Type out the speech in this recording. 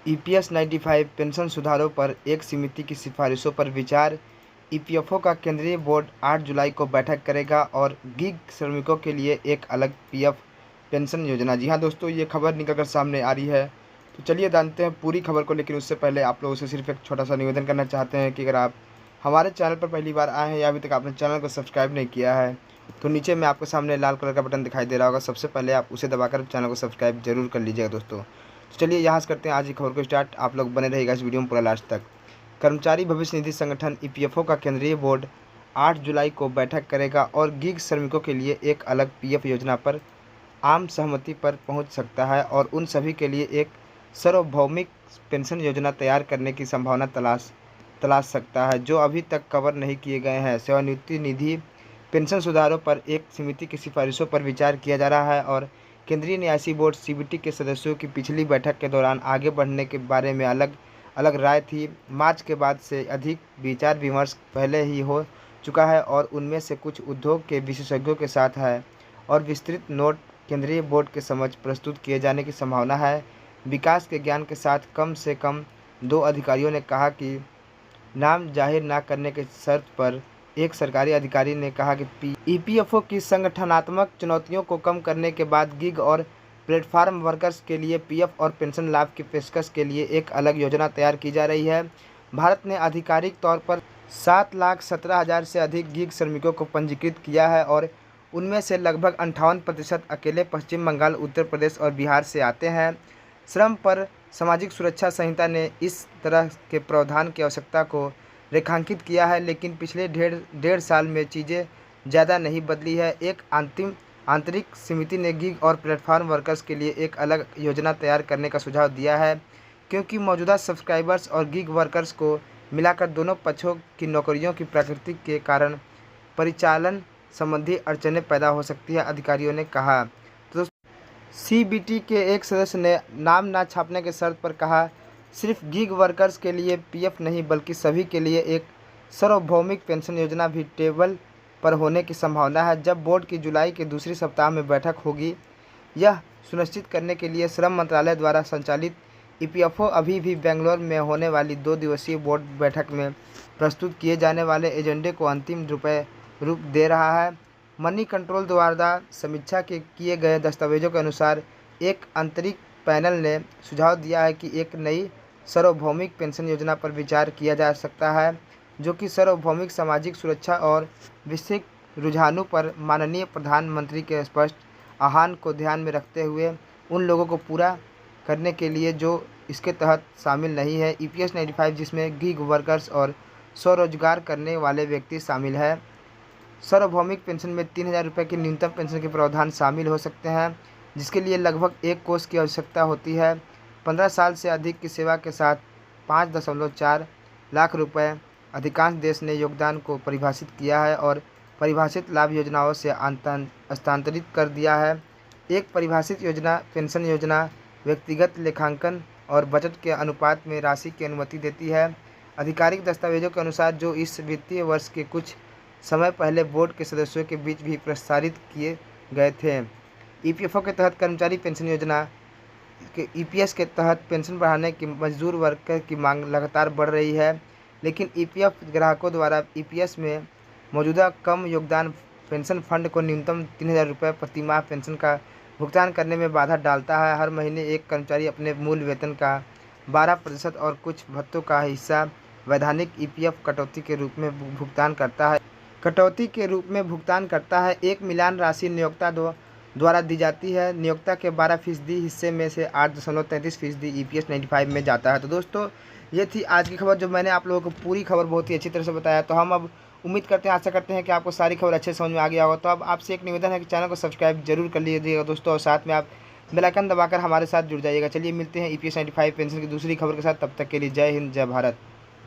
EPS 95 pension सुधारों पर एक समिति की सिफारिशों पर विचार। ईपीएफओ का केंद्रीय बोर्ड 8 जुलाई को बैठक करेगा और गिग श्रमिकों के लिए एक अलग पीएफ पेंशन योजना। जी हाँ दोस्तों, ये खबर निकल कर सामने आ रही है। तो चलिए जानते हैं पूरी खबर को, लेकिन उससे पहले आप लोगों से सिर्फ एक छोटा सा निवेदन करना चाहते हैं कि अगर आप हमारे चैनल पर पहली बार आए हैं या अभी तक आपने चैनल को सब्सक्राइब नहीं किया है तो नीचे में आपके सामने लाल कलर का बटन दिखाई दे रहा होगा। सबसे पहले आप उसे दबाकर चैनल को सब्सक्राइब जरूर कर लीजिएगा दोस्तों। तो चलिए यहाँ से करते हैं आज की खबर को स्टार्ट। आप लोग बने रहिएगा इस वीडियो में पूरा लास्ट तक। कर्मचारी भविष्य निधि संगठन ईपीएफओ का केंद्रीय बोर्ड 8 जुलाई को बैठक करेगा और गिग श्रमिकों के लिए एक अलग पीएफ योजना पर आम सहमति पर पहुंच सकता है और उन सभी के लिए एक सार्वभौमिक पेंशन योजना तैयार करने की संभावना तलाश सकता है जो अभी तक कवर नहीं किए गए हैं। सेवानिवृत्ति निधि पेंशन सुधारों पर एक समिति की सिफारिशों पर विचार किया जा रहा है और केंद्रीय न्यासी बोर्ड सीबीटी के सदस्यों की पिछली बैठक के दौरान आगे बढ़ने के बारे में अलग अलग राय थी। मार्च के बाद से अधिक विचार विमर्श पहले ही हो चुका है और उनमें से कुछ उद्योग के विशेषज्ञों के साथ है और विस्तृत नोट केंद्रीय बोर्ड के समक्ष प्रस्तुत किए जाने की संभावना है। विकास के ज्ञान के साथ कम से कम 2 अधिकारियों ने कहा कि नाम जाहिर न करने के शर्त पर एक सरकारी अधिकारी ने कहा कि ईपीएफओ की संगठनात्मक चुनौतियों को कम करने के बाद गिग और प्लेटफॉर्म वर्कर्स के लिए पीएफ और पेंशन लाभ की पेशकश के लिए एक अलग योजना तैयार की जा रही है। भारत ने आधिकारिक तौर पर 7,17,000 से अधिक गिग श्रमिकों को पंजीकृत किया है और उनमें से लगभग 58% अकेले पश्चिम बंगाल, उत्तर प्रदेश और बिहार से आते हैं। श्रम पर सामाजिक सुरक्षा संहिता ने इस तरह के प्रावधान की आवश्यकता को रेखांकित किया है, लेकिन पिछले डेढ़ साल में चीज़ें ज़्यादा नहीं बदली है। एक आंतरिक समिति ने गिग और प्लेटफॉर्म वर्कर्स के लिए एक अलग योजना तैयार करने का सुझाव दिया है क्योंकि मौजूदा सब्सक्राइबर्स और गिग वर्कर्स को मिलाकर दोनों पक्षों की नौकरियों की प्रकृति के कारण परिचालन संबंधी अड़चनें पैदा हो सकती है, अधिकारियों ने कहा। तो सीबीटी के एक सदस्य ने नाम न छापने के शर्त पर कहा, सिर्फ गिग वर्कर्स के लिए पीएफ नहीं बल्कि सभी के लिए एक सार्वभौमिक पेंशन योजना भी टेबल पर होने की संभावना है जब बोर्ड की जुलाई के दूसरे सप्ताह में बैठक होगी। यह सुनिश्चित करने के लिए श्रम मंत्रालय द्वारा संचालित ईपीएफओ अभी भी बेंगलोर में होने वाली 2 दिवसीय बोर्ड बैठक में प्रस्तुत किए जाने वाले एजेंडे को अंतिम रूप दे रहा है। मनी कंट्रोल द्वारा समीक्षा के किए गए दस्तावेजों के अनुसार एक आंतरिक पैनल ने सुझाव दिया है कि एक नई सार्वभौमिक पेंशन योजना पर विचार किया जा सकता है जो कि सार्वभौमिक सामाजिक सुरक्षा और वैश्विक रुझानों पर माननीय प्रधानमंत्री के स्पष्ट आह्वान को ध्यान में रखते हुए उन लोगों को पूरा करने के लिए जो इसके तहत शामिल नहीं है। ईपीएस 95 जिसमें गिग वर्कर्स और स्वरोजगार करने वाले व्यक्ति शामिल है। सार्वभौमिक पेंशन में 3,000 रुपये की न्यूनतम पेंशन के प्रावधान शामिल हो सकते हैं जिसके लिए लगभग 1 कोष की आवश्यकता होती है। 15 साल से अधिक की सेवा के साथ 5.4 लाख रुपए अधिकांश देश ने योगदान को परिभाषित किया है और परिभाषित लाभ योजनाओं से हस्तांतरित कर दिया है। एक परिभाषित योजना पेंशन योजना व्यक्तिगत लेखांकन और बजट के अनुपात में राशि की अनुमति देती है। आधिकारिक दस्तावेजों के अनुसार जो इस वित्तीय वर्ष के कुछ समय पहले बोर्ड के सदस्यों के बीच भी प्रसारित किए गए थे। ईपीएफओ के तहत कर्मचारी पेंशन योजना के ईपीएस के तहत पेंशन बढ़ाने की मजदूर वर्ग की मांग लगातार बढ़ रही है, लेकिन ईपीएफ ग्राहकों द्वारा ईपीएस में मौजूदा कम योगदान पेंशन फंड को न्यूनतम 3,000 रुपये प्रति माह पेंशन का भुगतान करने में बाधा डालता है। हर महीने एक कर्मचारी अपने मूल वेतन का 12% और कुछ भत्तों का हिस्सा वैधानिक ईपीएफ कटौती के रूप में भुगतान करता है। एक मिलान राशि नियोक्ता द्वारा दी जाती है। नियोक्ता के 12% हिस्से में से 8.33% ईपीएस 95 में जाता है। तो दोस्तों, ये थी आज की खबर जो मैंने आप लोगों को पूरी खबर बहुत ही अच्छी तरह से बताया। तो हम अब उम्मीद करते हैं, आशा करते हैं कि आपको सारी खबर अच्छे समझ में आ गया होगा। तो अब आपसे एक निवेदन है कि चैनल को सब्सक्राइब जरूर कर लीजिएगा दोस्तों और साथ में आप बेल आइकन दबाकर हमारे साथ जुड़ जाइएगा। चलिए मिलते हैं ईपीएस 95 पेंशन की दूसरी खबर के साथ। तब तक के लिए जय हिंद, जय भारत।